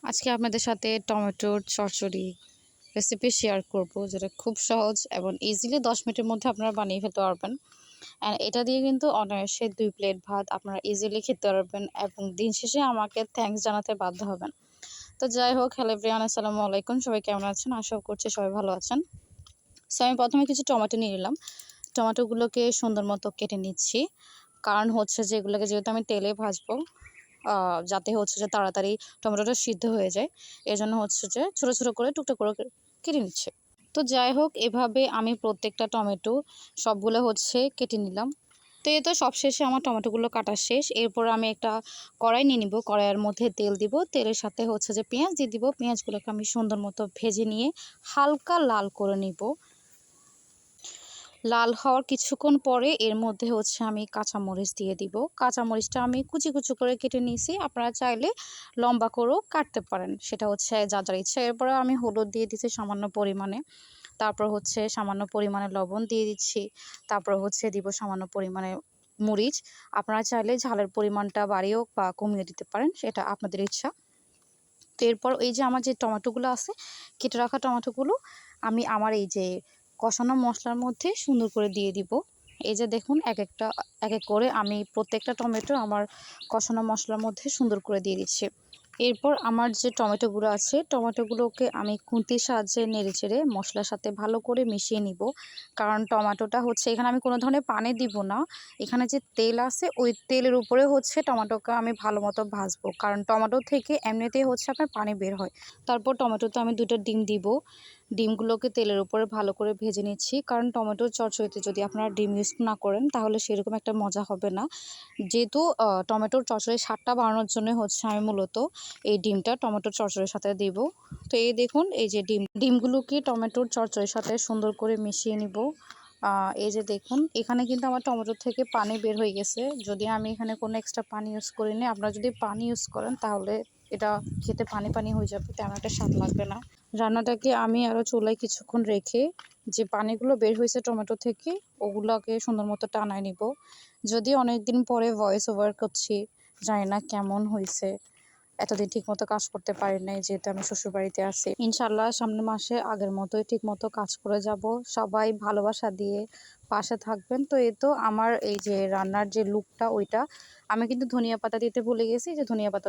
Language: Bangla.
আজকে আপনাদের সাথে টমেটোর চচ্চড়ি রেসিপি শেয়ার করব, যেটা খুব সহজ এবং ইজিলি 10 মিনিটের মধ্যে আপনারা বানিয়ে ফেলতে পারবেন। অ্যান্ড এটা দিয়ে কিন্তু অনায়াসে 2 প্লেট ভাত আপনারা ইজিলি খেতে পারবেন এবং দিন শেষে আমাকে থ্যাঙ্কস জানাতে বাধ্য হবেন। তো যাই হোক, হ্যালো এভরিওয়ান, আসসালামু আলাইকুম। সবাই কেমন আছেন? আশা করছি সবাই ভালো আছেন। সো আমি প্রথমে কিছু টমেটো নিয়ে নিলাম। টমেটোগুলোকে সুন্দর মতো কেটে নিচ্ছি, কারণ হচ্ছে যে এগুলোকে যেহেতু আমি তেলে ভাজবো, যাতে হচ্ছে যে তাড়াতাড়ি টমেটোটা সিদ্ধ হয়ে যায়, এজন্য হচ্ছে যে ছোটো ছোটো করে টুকটো করে কেটে নিচ্ছে। তো যাই হোক, এভাবে আমি প্রত্যেকটা টমেটো সবগুলো হচ্ছে কেটে নিলাম। তো এই তো সবশেষে আমার টমেটোগুলো কাটা শেষ। এরপর আমি একটা কড়াই নিয়ে নিব, কড়াইয়ের মধ্যে তেল দিব, তেলের সাথে হচ্ছে যে পেঁয়াজ দিয়ে দিব। পেঁয়াজগুলোকে আমি সুন্দর মতো ভেজে নিয়ে হালকা লাল করে নিব। লাল হওয়ার কিছুক্ষণ পরে এর মধ্যে হচ্ছে আমি কাঁচামরিচ দিয়ে দিব। কাঁচামরিচটা আমি কুচি কুচি করে কেটে নিয়েছি, আপনারা চাইলে লম্বা করেও কাটতে পারেন, সেটা হচ্ছে যার যার ইচ্ছা। এরপরে আমি হলুদ দিয়ে দিচ্ছি সামান্য পরিমাণে, তারপর হচ্ছে সামান্য পরিমাণে লবণ দিয়ে দিচ্ছি, তারপর হচ্ছে দিব সামান্য পরিমাণে মরিচ। আপনারা চাইলে ঝালের পরিমাণটা বাড়িয়েও বা কমিয়ে দিতে পারেন, সেটা আপনাদের ইচ্ছা। তো এরপর এই যে আমার যে টমেটোগুলো আছে, কেটে রাখা টমেটোগুলো আমি আমার এই যে কষানো মশলার মধ্যে সুন্দর করে দিয়ে দিব। এই যে দেখুন, এক এক করে আমি প্রত্যেকটা টমেটো আমার কষানো মশলার মধ্যে সুন্দর করে দিয়ে দিচ্ছি। এরপর আমার যে টমেটোগুলো আছে, টমেটোগুলোকে আমি খুন্তির সাহায্যে নেড়ে চেড়ে মশলার সাথে ভালো করে মিশিয়ে নিব। কারণ টমেটোটা হচ্ছে, এখানে আমি কোনো ধরনের পানি দিব না। এখানে যে তেল আছে, ওই তেলের উপরে হচ্ছে টমেটোকে আমি ভালো মতো ভাজবো, কারণ টমেটো থেকে এমনিতেই হচ্ছে আপনার পানি বের হয়। তারপর টমেটোতে আমি 2টা ডিম দিব। ডিমগুলোকে তেলের উপরে ভালো করে ভেজে নিচ্ছি, কারণ টমেটোর চচ্চড়িতে যদি আপনারা ডিম ইউজ না করেন তাহলে সেরকম একটা মজা হবে না। যেহেতু টমেটোর চচ্চড়ির স্বাদটা বাড়ানোর জন্য হচ্ছে আমি মূলত এই ডিমটা টমেটোর চচ্চড়ির সাথে দিব। তো এই দেখুন, এই যে ডিমগুলোকে টমেটোর চচ্চড়ির সাথে সুন্দর করে মিশিয়ে নিব। এই যে দেখুন, এখানে কিন্তু আমার টমেটো থেকে পানি বের হয়ে গেছে। যদি আমি এখানে কোনো এক্সট্রা পানি ইউজ করিনি, আপনারা যদি পানি ইউজ করেন তাহলে এটা খেতে পানি পানি হয়ে যাবে, তেমন একটা স্বাদ লাগবে না। রান্নাটাকে আমি আরও চুলায় কিছুক্ষণ রেখে যে পানিগুলো বের হয়েছে টমেটো থেকে, ওগুলোকে সুন্দর মতো টানায় নিব। যদিও অনেক দিন পরে ভয়েস ওভার করছি, জানি না কেমন হয়েছে। এতদিন ঠিকমতো কাজ করতে পারি নাই, যেহেতু আমি শ্বশুরবাড়িতে আছি। ইনশাল্লাহ সামনের মাসে আগের মতোই ঠিকমতো কাজ করে যাব। সবাই ভালোবাসা দিয়ে পাশে থাকবেন। তো এই তো আমার এই যে রান্নার যে লুকটা, ওইটা আমি কিন্তু ধনিয়া পাতা দিতে ভুলে গেছি, যে ধনিয়া পাতা